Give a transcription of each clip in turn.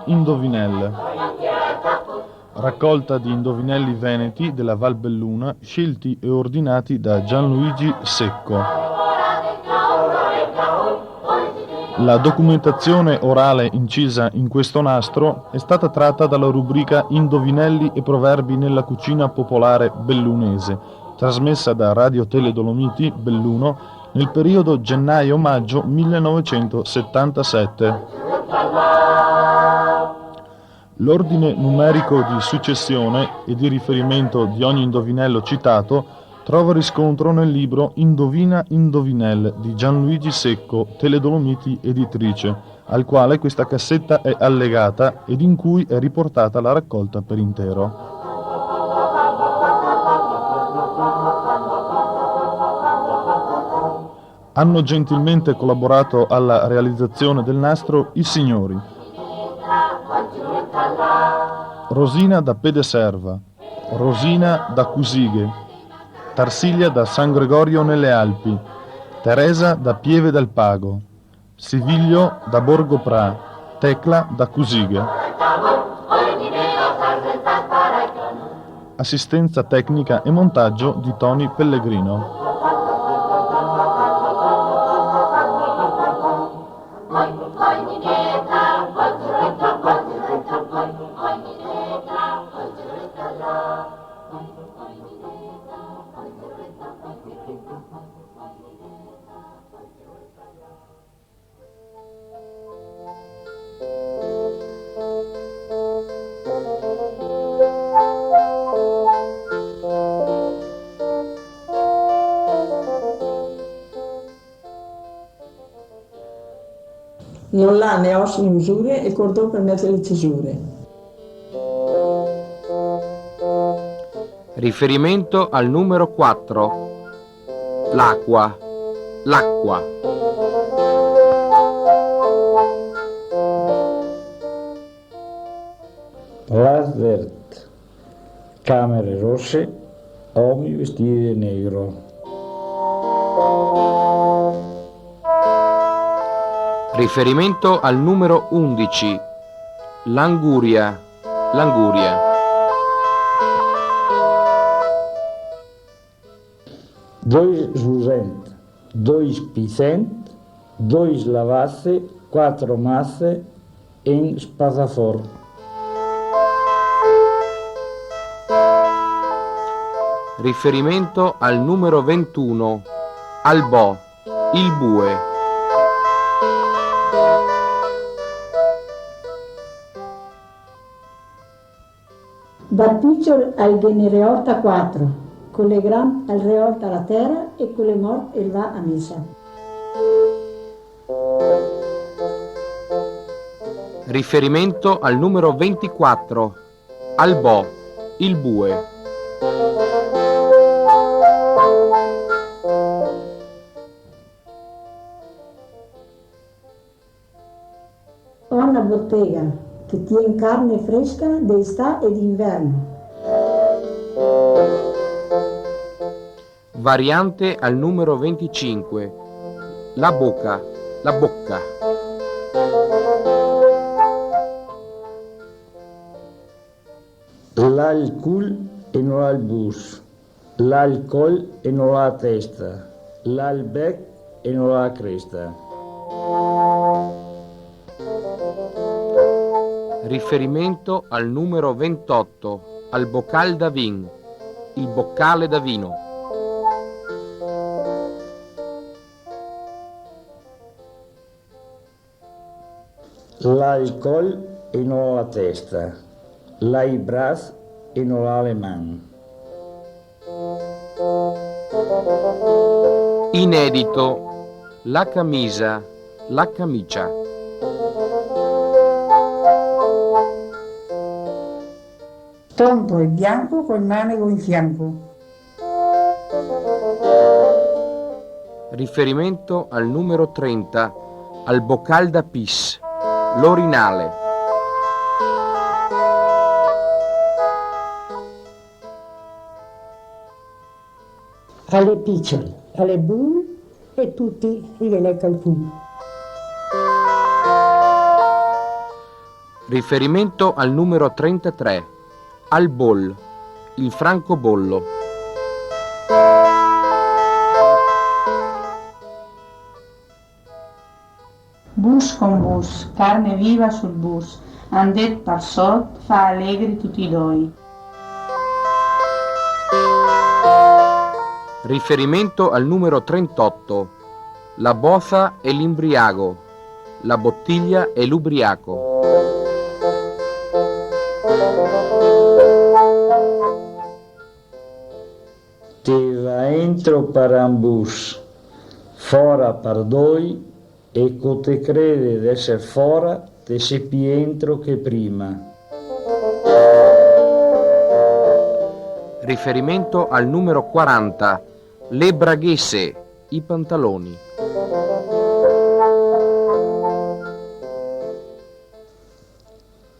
Indovinelle. Raccolta di indovinelli veneti della Val Belluna scelti e ordinati da Gianluigi Secco. La documentazione orale incisa in questo nastro è stata tratta dalla rubrica Indovinelli e proverbi nella cucina popolare bellunese, trasmessa da Radio Tele Dolomiti Belluno nel periodo gennaio-maggio 1977. L'ordine numerico di successione e di riferimento di ogni indovinello citato trova riscontro nel libro Indovina Indovinelle di Gianluigi Secco, Tele Dolomiti editrice, al quale questa cassetta è allegata ed in cui è riportata la raccolta per intero. Hanno gentilmente collaborato alla realizzazione del nastro i signori Rosina da Pedeserva, Rosina da Cusighe, Tarsilia da San Gregorio nelle Alpi, Teresa da Pieve del Pago, Siviglio da Borgo Pra, Tecla da Cusighe. Assistenza tecnica e montaggio di Tony Pellegrino. Non l'ha né ossa né misure e cordò per mettere le cesure. Riferimento al numero 4. L'acqua. L'acqua. Place vert, camere rosse, uomini vestiti di nero. Riferimento al numero 11. Languria. Languria. Dois jusent, dois picent, dois lavasse, quattro masse in spasafor. Riferimento al numero 21. Albò. Il bue. Dal picciol al genereorta 4, con le gran al reorta la terra e con le mort il va a messa. Riferimento al numero 24. Albò. Il bue. Ho una bottega che tiene carne fresca d'estate e d'inverno. Variante al numero 25. La bocca. La bocca. L'ha il cul e non ha il bus, l'ha il col e non ha la testa, l'ha il bec e non ha la cresta. Riferimento al numero 28. Al bocal da vin. Il boccale da vino. L'ha il col e non ha la testa, l'ha i bracci e non ha le mani. Inedito. La camisa. La camicia. Tonto e bianco col manico in fianco. Riferimento al numero 30. Al bocal da pis. L'orinale. Alle picciole, alle bulle e tutti i vele calcuni. Riferimento al numero 33, al bol, il francobollo. Bus con bus, carne viva sul bus, andet per sot, fa allegri tutti i doi. Riferimento al numero 38, la boza e l'imbriago, la bottiglia e l'ubriaco. Te va entro per un bus, fora per doi, e co te crede d'essere fora, te sei più entro che prima. Riferimento al numero 40, le braghesse, i pantaloni.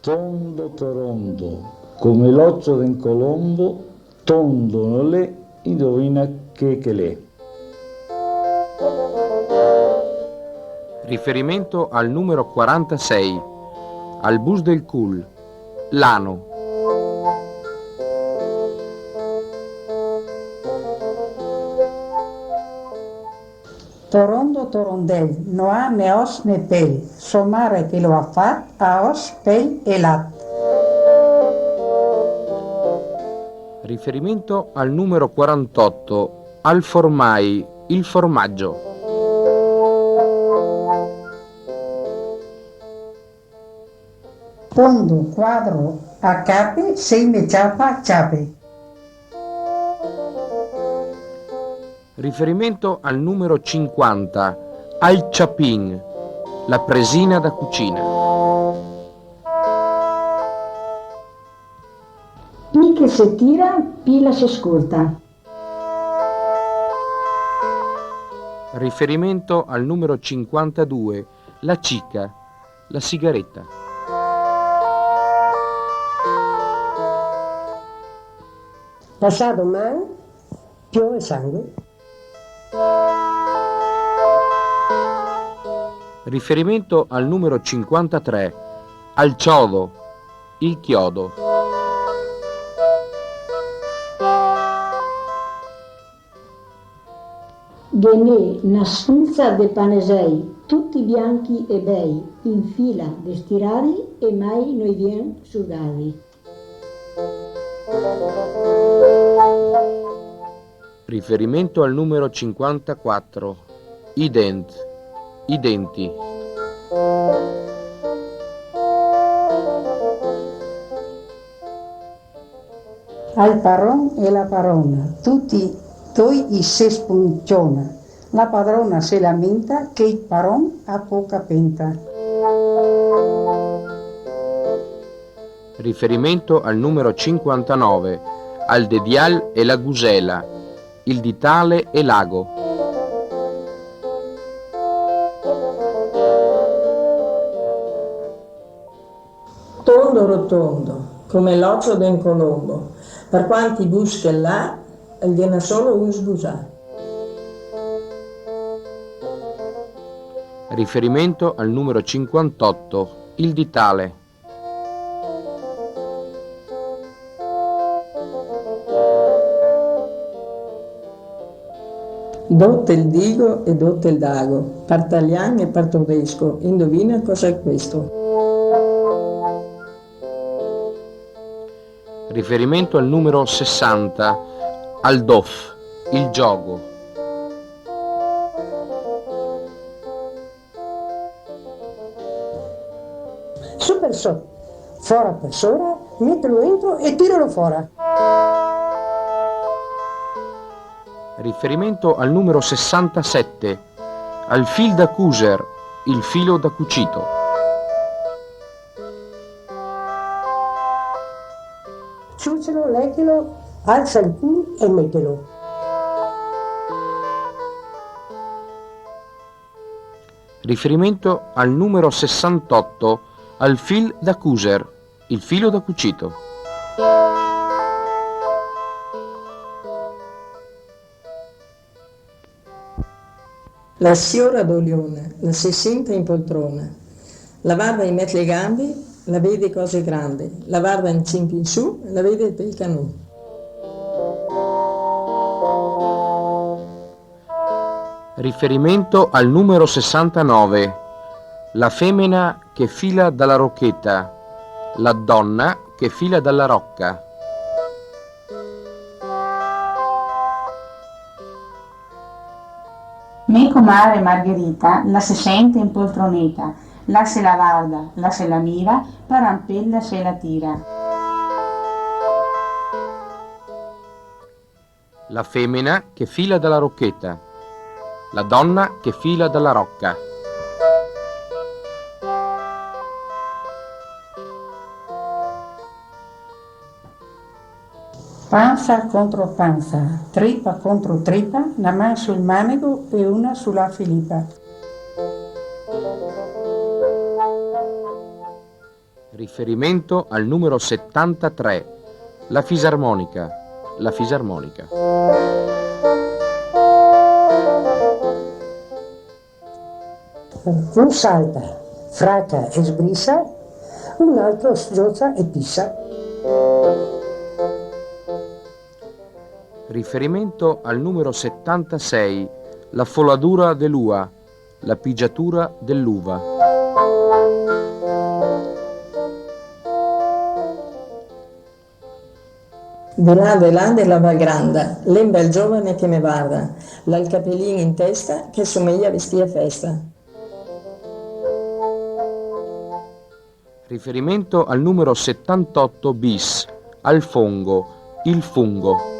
Tondo torondo, come l'occhio del colombo, tondo non l'è, indovina che l'è. Riferimento al numero 46, al bus del cul, l'ano. Torondo torondel, no ha né os né pel, so mare che lo ha fatto a os, pel e lat. Riferimento al numero 48, al formai, il formaggio. Pondo quadro a cape, sei me ciapa ciape. Riferimento al numero 50, al chapin, la presina da cucina. Pi che se tira, pila se ascolta. Riferimento al numero 52, la cica, la sigaretta. Passato man, piove sangue. Riferimento al numero 53, al chiodo, il chiodo. Genè una sfilza de panesei, tutti bianchi e bei, in fila de stirari e mai noi vien sudari. Riferimento al numero 54, i denti. Al paron e la parona, tutti toi i se spunciona. La padrona se lamenta che il paron ha poca penta. Riferimento al numero 59, al dedial e la gusela, il ditale e l'ago. Tondo rotondo, come l'occhio del colombo, per quanti bus che l'ha, gliene solo un sbusà. Riferimento al numero 58, il ditale. Dotte il digo e dotte il dago, per taglian e per tedesco, indovina cos'è questo? Riferimento al numero 60, al doff, il gioco. Su per sotto, fora per sopra, mettilo dentro e tiralo fuori. Riferimento al numero 67, al fil da cuser, il filo da cucito. Ciucelo, leggilo, alza il culo e mettilo. Riferimento al numero 68, al fil da cuser, il filo da cucito. La signora d'Olione, la 60 in poltrona, la vada in mezzo le gambe la vede cose grandi, la guarda in cimpi in su, la vede per il canù. Riferimento al numero 69. La femmina che fila dalla rocchetta, la donna che fila dalla rocca. Me comare Margherita la se sente impoltronita, la se la guarda, la se la mira, parampella se la tira. La femmina che fila dalla rocchetta, la donna che fila dalla rocca. Panza contro panza, trippa contro trippa, una mano sul manico e una sulla filippa. Riferimento al numero 73. La fisarmonica, la fisarmonica. Un salta, fracca e sbrissa, un altro sgiozza e pissa. Riferimento al numero 76. La follatura dell'ua, la pigiatura dell'uva. Di là della Valgranda, lembra il giovane che me guarda, l'ha il capellino in testa che somiglia a vestire festa. Riferimento al numero 78 bis, al fongo, il fungo.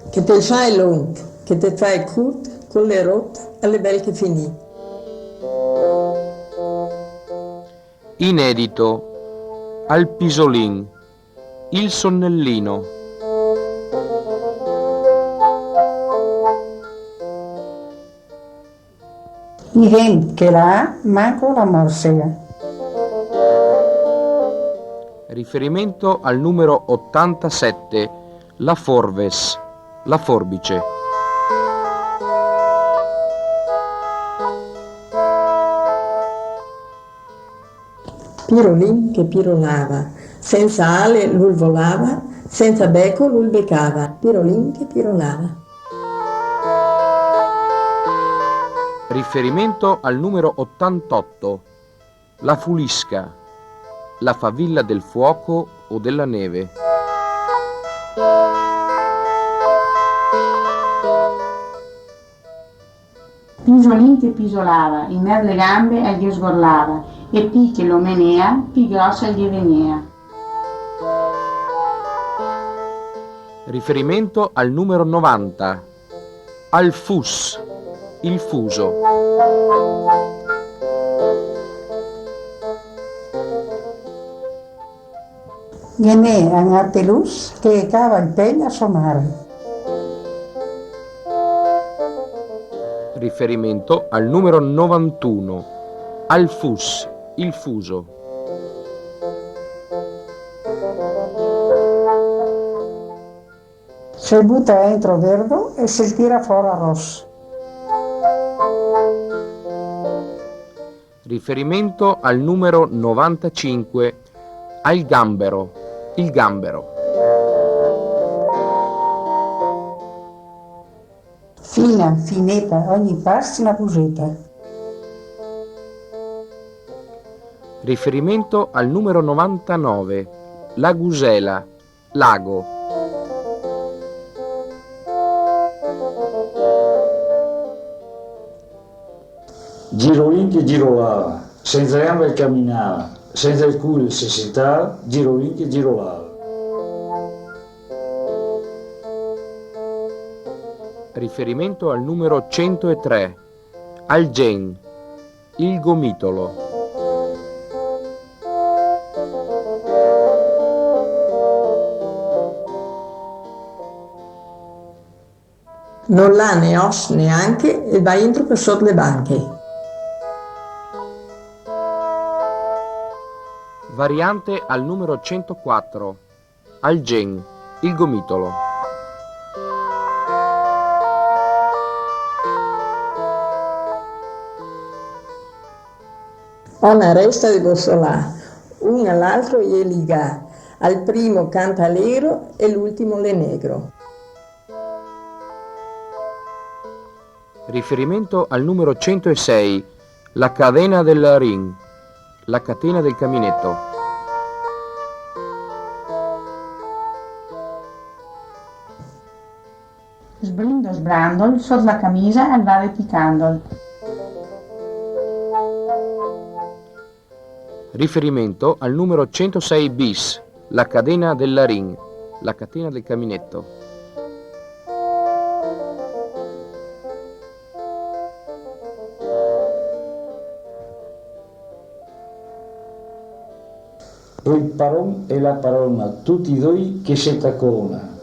Che te fai long, che te fai curt, con le rotte alle belle che finì. Inedito, al pisolin, il sonnellino. Idem che la ha, manco la morsea. Riferimento al numero 87, la forves, la forbice. Pirolin che pirolava, senza ale lui volava, senza becco lui beccava. Pirolin che pirolava. Riferimento al numero 88, la fulisca, la favilla del fuoco o della neve. Pisolin che pisolava, in mer le gambe e gli sgorlava, e pi che lo menea, pi grossa gli venia. Riferimento al numero 90, al fus, il fuso. Gliene a Nartelus che cava il pelle a somare. Riferimento al numero 91, al fus, il fuso. Se butta entro verdo e se tira fuori rosso. Riferimento al numero 95, al gambero, il gambero. Fina, finetta, ogni passo una busetta. Riferimento al numero 99, la gusela, lago. Girolin che girolava, senza gambe camminava, senza il culo si sentava, Girolin che girolava. Riferimento al numero 103, al gen, il gomitolo. Non l'ha né os neanche e va entro per sotto le banche. Variante al numero 104, al gen, il gomitolo. Una resta di Bossolà, uno all'altro gli ligà, al primo canta allegro e l'ultimo le negro. Riferimento al numero 106, la cadena del ring, la catena del caminetto. Sbrindo sbrandol, sotto la camicia al vade picandol. Riferimento al numero 106 bis, la cadena della ring, la catena del caminetto. Il paron e la parona, tutti e due che si taccona.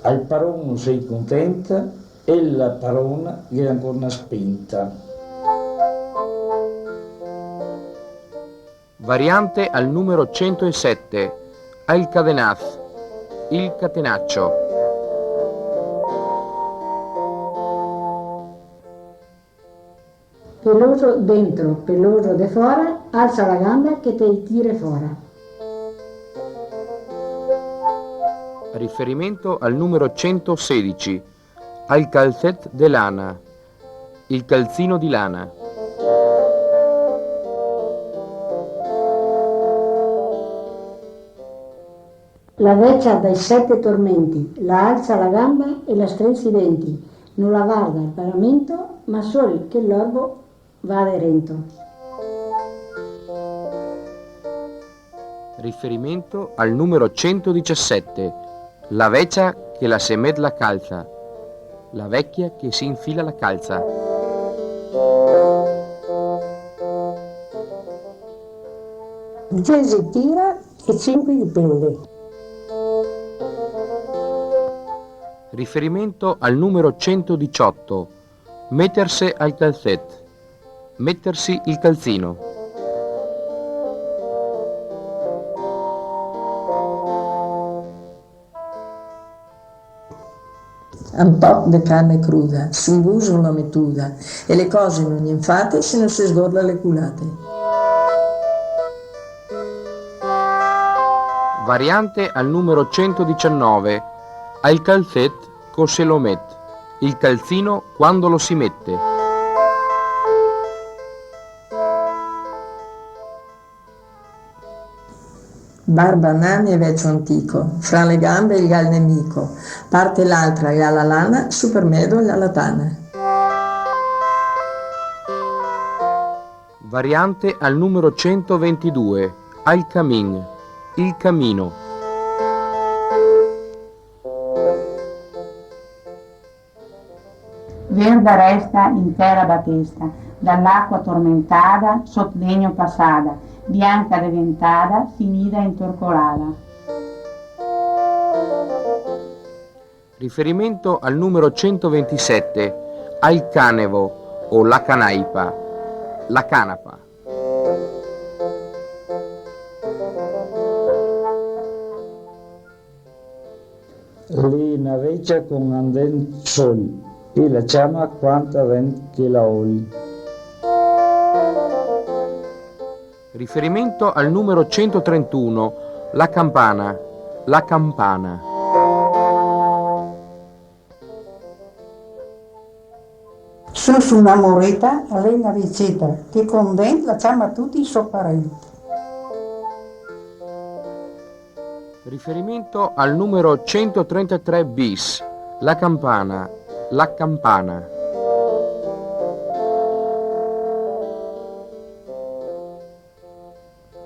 Al paron non sei contenta e la parona che è ancora una spinta. Variante al numero 107, al cadenaz, il catenaccio. Peloso dentro, peloso de fora, alza la gamba che te tire fora. Riferimento al numero 116, al calzet de lana, il calzino di lana. La vecchia dai 7 tormenti, la alza la gamba e la stringe i denti, non la guarda il pagamento, ma sol che l'orbo va aderento. Riferimento al numero 117, la vecchia che la semed la calza, la vecchia che si infila la calza. Dieci tira e 5 dipende. Riferimento al numero 118, mettersi al calzet, mettersi il calzino. Un po' di carne cruda, su un buso una mettuda, e le cose non gli infate se non si sgorda le culate. Variante al numero 119, al calzet co se lo met, il calzino quando lo si mette. Barba nani e vecchio antico, fra le gambe il gal nemico, parte l'altra e alla lana, su per medo e alla tana. Variante al numero 122, al camin, il camino. Verda resta intera batesta, dall'acqua tormentada, sot legno passada, bianca diventada, finita intorcolada. Riferimento al numero 127, al canevo o la canaipa, la canapa. Lì una vecchia con anden sol e la chiama quanta vent che la oli. Riferimento al numero 131, la campana, la campana. Su una moreta, lei una ricetta che con dentro la chiama tutti i suoi parenti. Riferimento al numero 133 bis, la campana, la campana.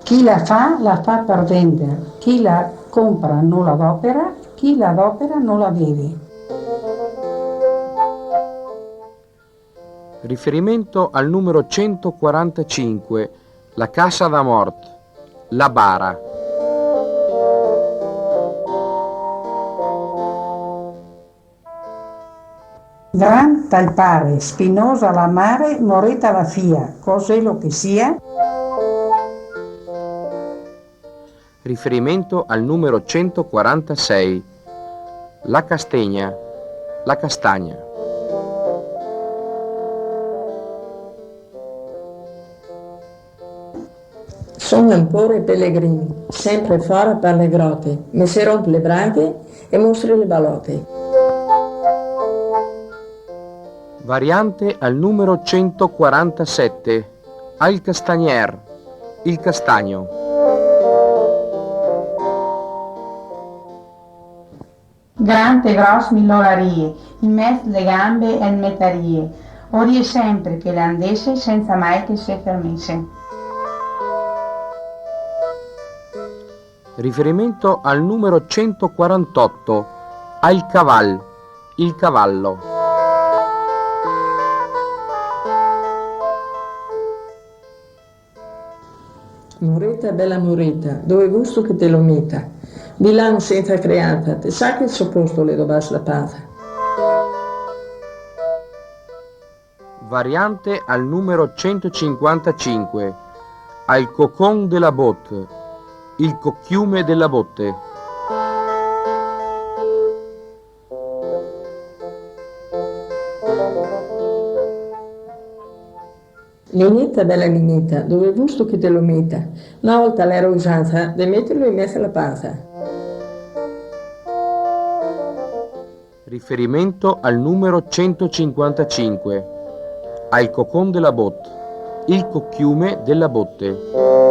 Chi la fa per vendere. Chi la compra non la adopera, chi la adopera non la vede. Riferimento al numero 145, la cassa da mort, la bara. Gran tal pare, spinosa la mare, moreta la fia, cos'è lo che sia? Riferimento al numero 146, la castegna, la castagna. Sono ancora i pellegrini, sempre fuori per le grotte, mi si rompe le branche e mostri le balotte. Variante al numero 147. Al castagnier, il castagno. Grande gros millolarie, in mezzo le gambe e il metarie, orie sempre che le andesse senza mai che si fermesse. Riferimento al numero 148. Al caval, il cavallo. Mureta, bella mureta, dove gusto che te lo metta. Milano senza creata, te sa che il suo posto le dobas la panza. Variante al numero 155. Al cocon della botte, il cocchiume della botte. Lignetta, bella lignetta, dove gusto che te lo metta. Una volta l'era usanza di metterlo in mezzo alla panza. Riferimento al numero 155. Al cocon della botte, il cocchiume della botte.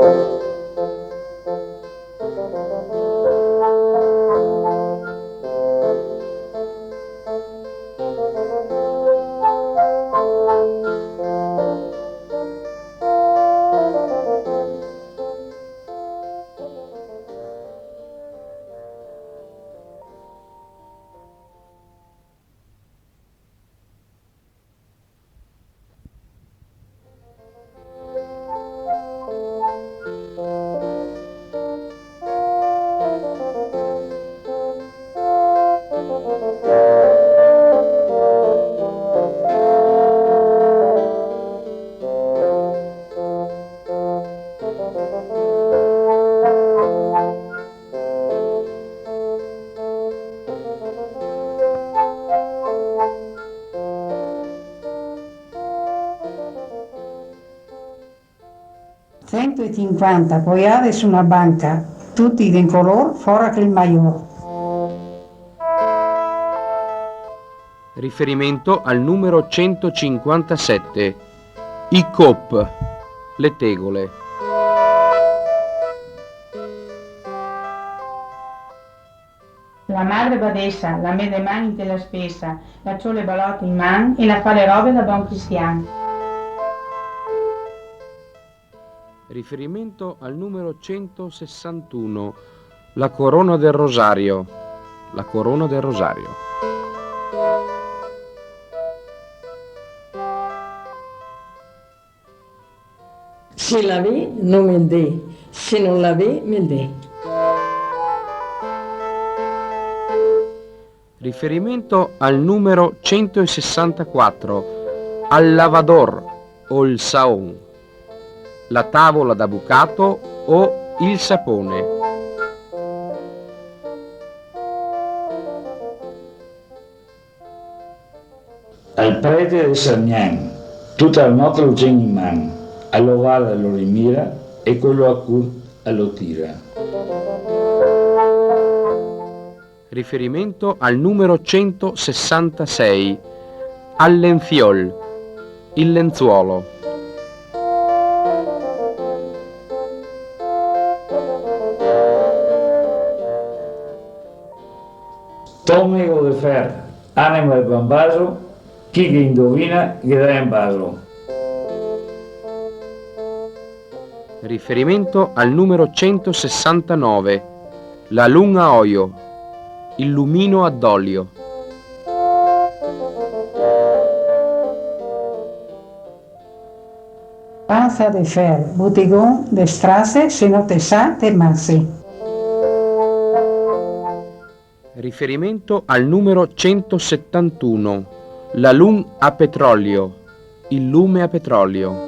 e 50 poiade su una banca, tutti in color fora che il maior. Riferimento al numero 157. I cop, le tegole. La madre badessa, la mette le mani della spesa, la c'ho le balotte in man e la fa le robe da buon cristiano. Riferimento al numero 161. La corona del rosario. La corona del rosario. Se la vede non me il dè, se non la vede me il dè. Riferimento al numero 164. Al lavador o il saon. La tavola da bucato o il sapone. Al prete di Sargnan, tutta la notte lo tiene in mano, allo vale lo rimira e quello a cur lo tira. Riferimento al numero 166. Al lenziol, il lenzuolo. Tomico de fer, anima e bambaso, chi che indovina gli dà in vaso. Riferimento al numero 169. La lunga oio, il lumino ad olio. Panza de fer, botigón de strasse, se no te sa, te masse. Riferimento al numero 171. La lun a petrolio, il lume a petrolio.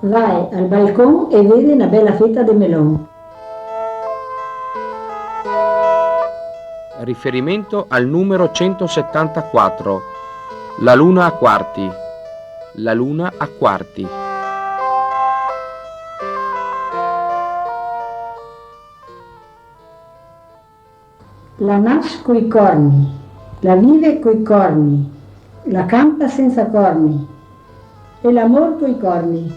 Vai al balcone e vede una bella fetta di melon. Riferimento al numero 174. La luna a quarti. La luna a quarti. La nasce coi corni, la vive coi corni, la campa senza corni e l'amor coi corni.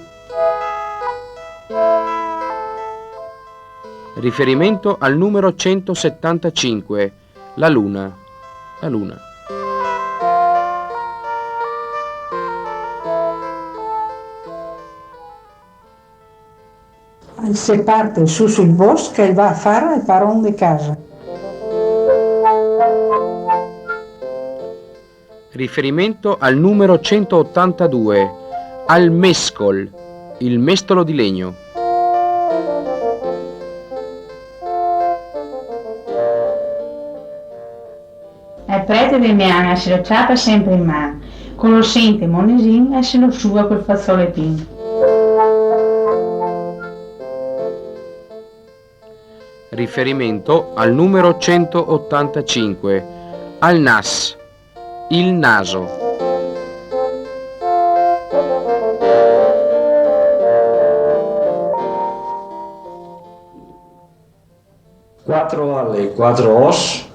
Riferimento al numero 175. La luna. La luna. Se parte su sul bosco e va a fare il paron di casa. Riferimento al numero 182. Al mescol. Il mestolo di legno. Il prete di Miana se lo ciapa sempre in mano, con lo sente monesin e se lo suga col fazzolettin. Riferimento al numero 185. Al nas. Il naso. Quattro alle, quattro os,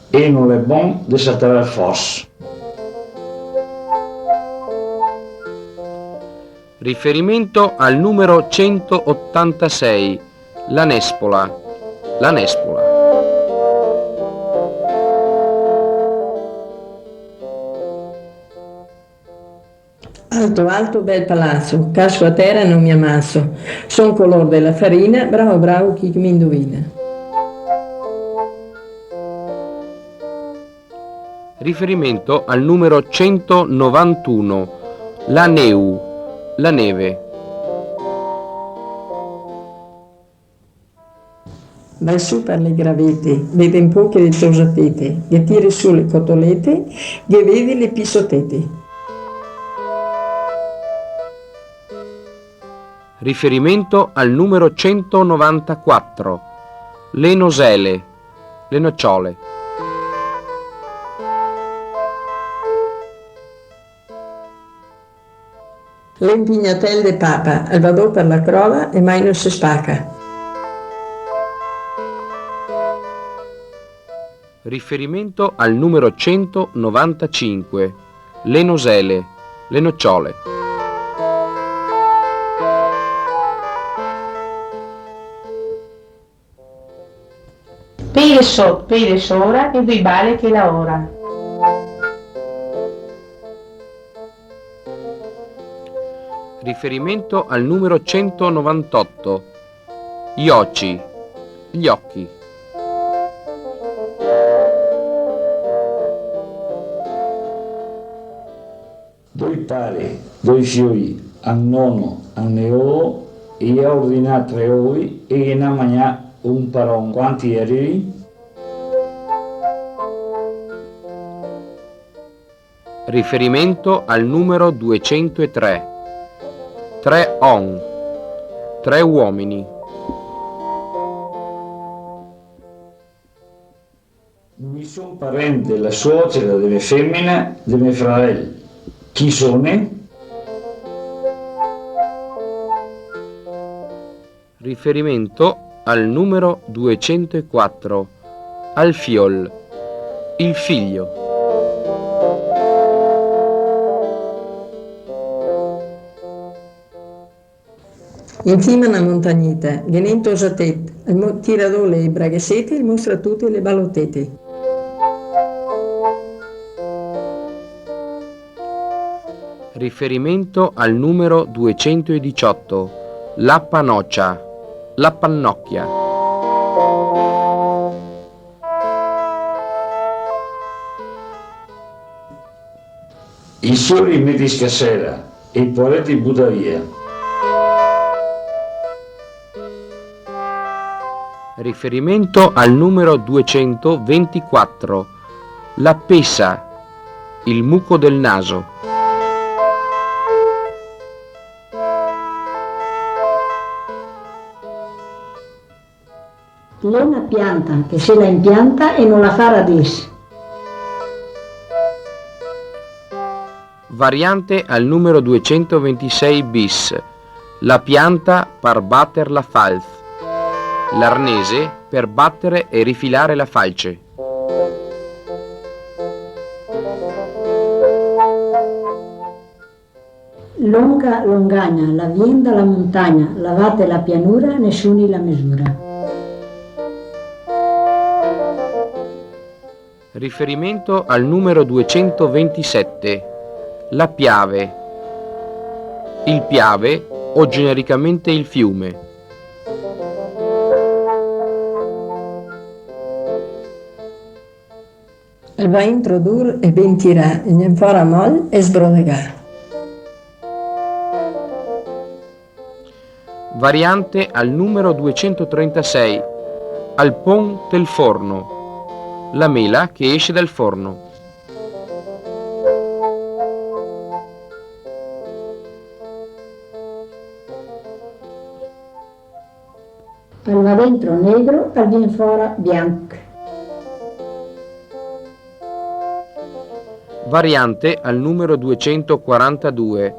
e non è bon de saltare il fos. Riferimento al numero 186. La nespola. La nespola. Alto, alto, bel palazzo, casco a terra e non mi ammasso. Son color della farina, bravo, bravo, chi mi indovina. Riferimento al numero 191. La neu. La neve. Vai su per le gravette, vede un po' che le tosatete, che tiri su le cotolette, che vedi le pisotete. Riferimento al numero 194. Le nosele. Le nocciole. Le impignatelle de papa, al vadò per la crova e mai non si spacca. Riferimento al numero 195. Le nosele. Le nocciole. Pede sotto, pede sopra e due bale che la ora. Riferimento al numero 198. Gli occhi. Gli occhi. Due pari, due fiori, a nono, a neo, e ha ordinato tre oi e ne ha mangiato un paron. Quanti eri? Riferimento al numero 203. 3 on. 3 uomini. Mi sono parente la suocera delle femmine dei miei fratelli. Chi sono? Riferimento al numero 204. Al fiol. Il figlio. In cima una montagnita, viene in tosatet, il tirador le braghesete, il mostra tutte le balottete. Riferimento al numero 218. La panoccia. La pannocchia. I soli metti scassera e i poeti butta via. Riferimento al numero 224. La pesa. Il muco del naso. L'è una pianta che se la impianta e non la fa radice. Variante al numero 226 bis. La pianta per batter la falz. L'arnese per battere e rifilare la falce. Longa, longana, la vienda, la montagna, lavate la pianura, nessuni la misura. Riferimento al numero 227. La Piave. Il Piave o genericamente il fiume. El va introdur e ben tirar, e ne farà moll e sbrodegar. Variante al numero 236. Al pon del forno. La mela che esce dal forno. Al va dentro negro, al vien fora bianco. Variante al numero 242.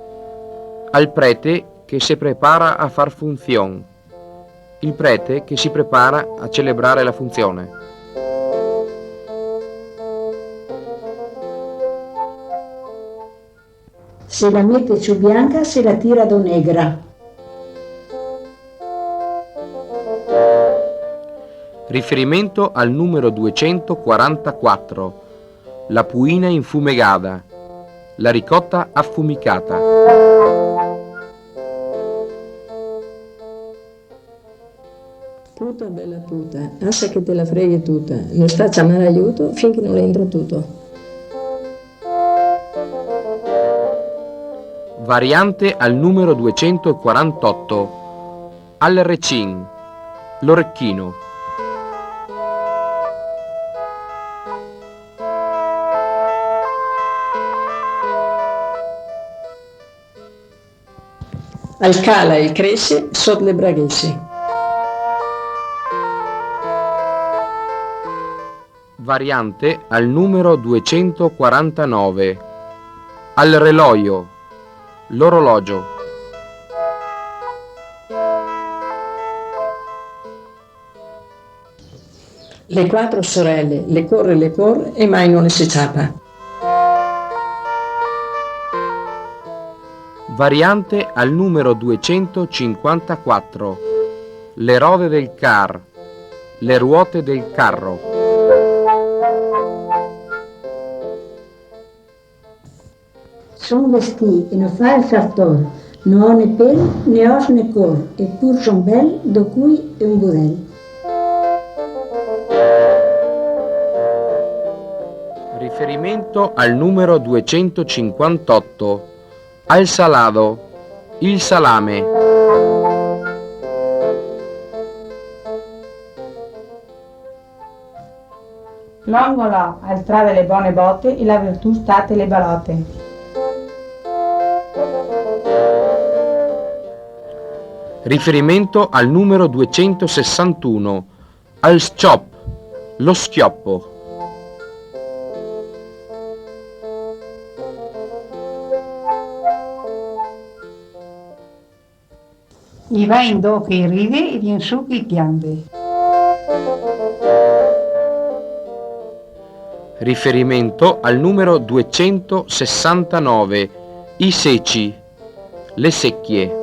Al prete che si prepara a far funzione. Il prete che si prepara a celebrare la funzione. Se la mette su bianca, se la tira do negra. Riferimento al numero 244. La puina infumegada. La ricotta affumicata. Puta bella puta, assa che te la freghi tutta, non sta a chiamare aiuto finché non entra tutto. Variante al numero 248. Al recin. L'orecchino. Al cala e cresce sotto le braghesse. Variante al numero 249. Al reloio. L'orologio. Le quattro sorelle, le corre e mai non le si ciapa. Variante al numero 254. Le rode del car. Le ruote del carro. Son vestì e non fa il sartor, non ho né pel né os né cor, eppur son bel, do cui è un budel. Riferimento al numero 258. Al salado. Il salame. L'ongolo al tra delle buone botte e la virtù state le balotte. Riferimento al numero 261. Al sciop. Lo schioppo. Gli va in do che ride e viene su che piange. Riferimento al numero 269. I seci. Le secchie.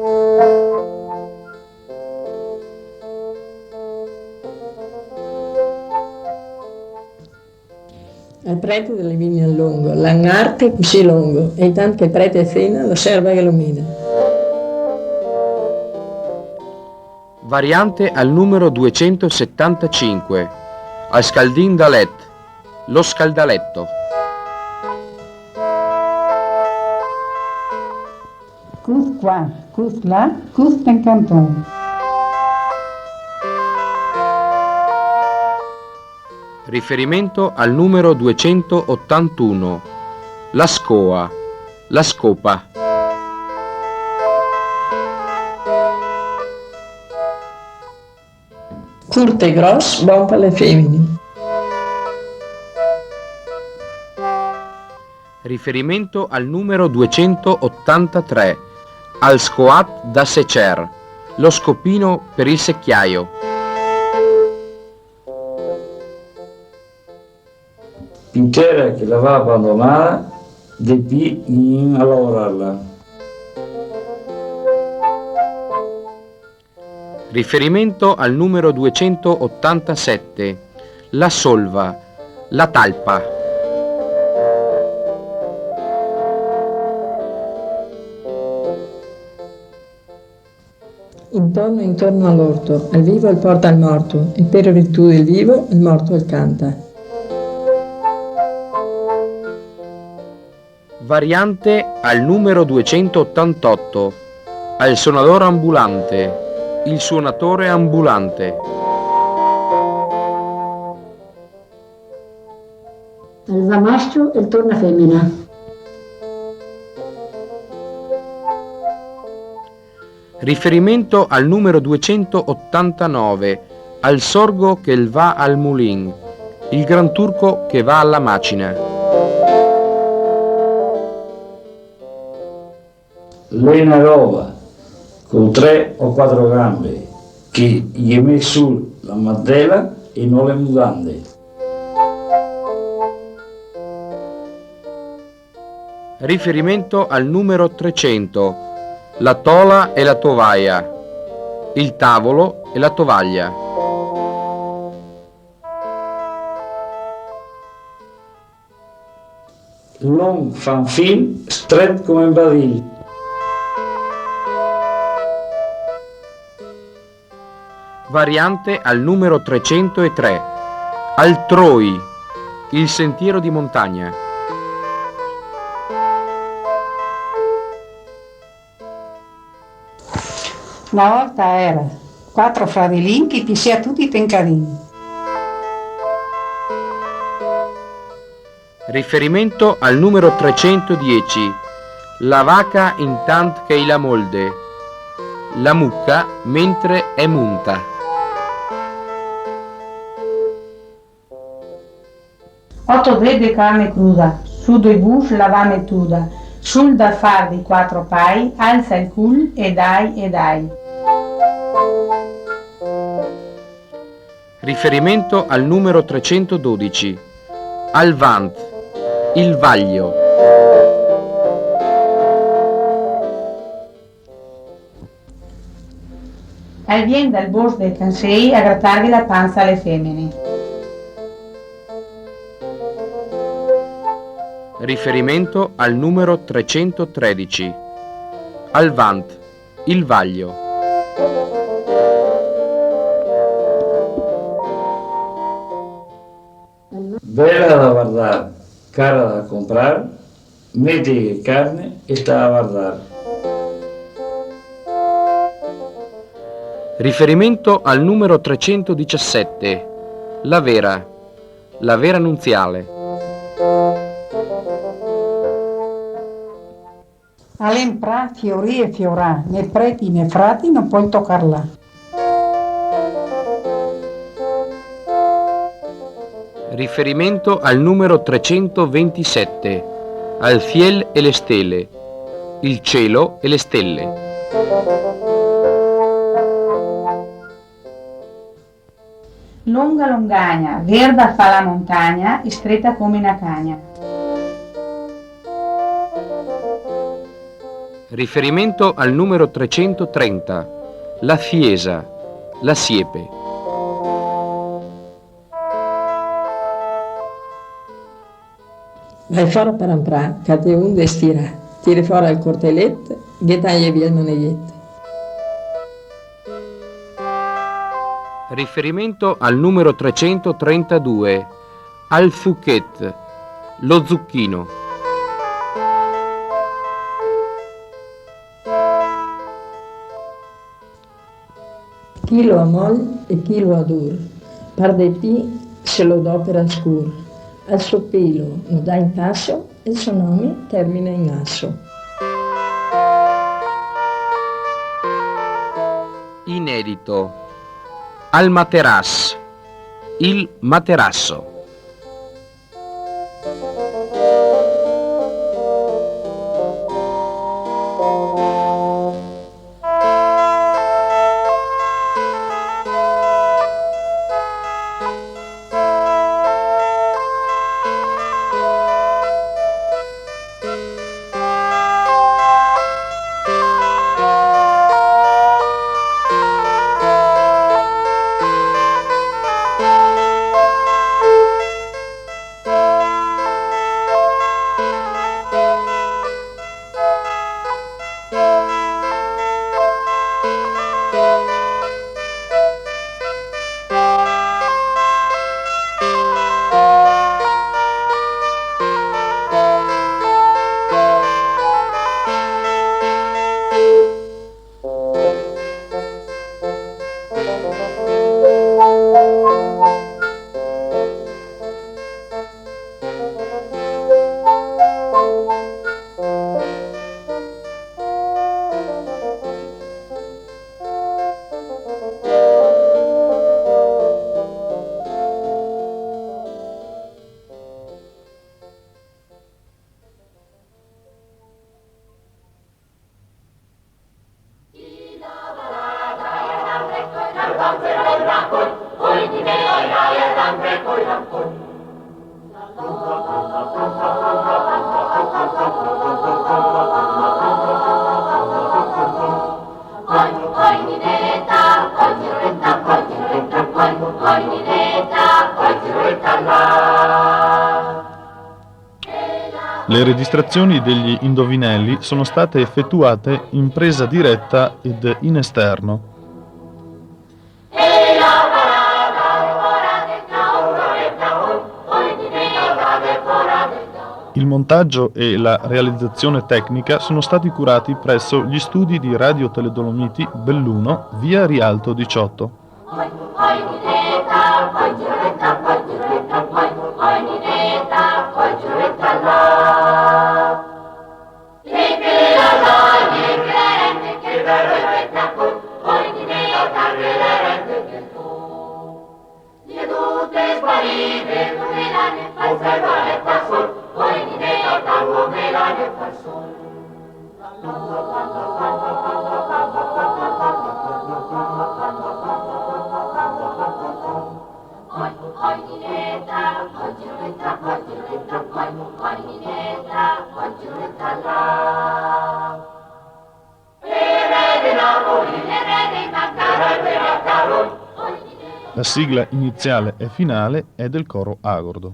Al prete delle vigne al lungo, l'angarte così lungo, e intanto che il prete è fina, lo serva che lo mina. Variante al numero 275. Al scaldin dalet. Lo scaldaletto. Cus qua, cus là, cus en canton. Riferimento al numero 281. La scoa. La scopa. Curte e gross, buon per le femmine. Riferimento al numero 283, al scoat da secer, lo scopino per il secchiaio. Pintera che la va abbandonare, de pi in a lavorarla. Riferimento al numero 287, la solva, la talpa. Intorno all'orto, al vivo il porta al morto, e per virtù del vivo il morto il canta. Variante al numero 288, al suonatore ambulante, il suonatore ambulante. Al va maschio e il torna femmina. Riferimento al numero 289, al sorgo che va al mulin, il gran turco che va alla macina. Lena roba con 3 o 4 gambe che gli mette su la maddela e non le mutande. Riferimento al numero 300, la tola e la tovaia, il tavolo e la tovaglia. Non fan film stretto come un badil. Variante al numero 303, al Troi, il sentiero di montagna. Una volta era 4 fratellini che ti sia tutti tencadini. Riferimento al numero 310, la vaca intant che la molde, la mucca mentre è munta. 8 dè di carne cruda, su 2 bush la va mettuda, sul da far di 4 pai, alza il cul e dai. Riferimento al numero 312, al vant, il vaglio. Al vien dal bosco dei cansei a grattargli la panza alle femmine. Riferimento al numero 313, al vant, il vaglio. Bella da guardare, cara da comprare, metti carne e sta a guardare. Riferimento al numero 317, la vera nunziale. All'empra fiorì e fiorà, né preti né frati non puoi toccarla. Riferimento al numero 327, al fiel e le stelle, il cielo e le stelle. Lunga longagna, verda fa la montagna e stretta come una cagna. Riferimento al numero 330, la fiesa, la siepe. Vai fuori per amprà, che te un vestirà, tiri fuori il cortelet, ghetagli via il monellet. Riferimento al numero 332, al Fouquet, lo zucchino. Chi lo amol e chi lo adur, par de pi se lo do per ascur. Al suo pelo lo dà in tasso e il suo nome termina in asso. Inedito, al materas, il materasso. Le registrazioni degli indovinelli sono state effettuate in presa diretta ed in esterno. Il montaggio e la realizzazione tecnica sono stati curati presso gli studi di Radio Tele Dolomiti Belluno, via Rialto 18. La sigla iniziale e finale è del coro Agordo.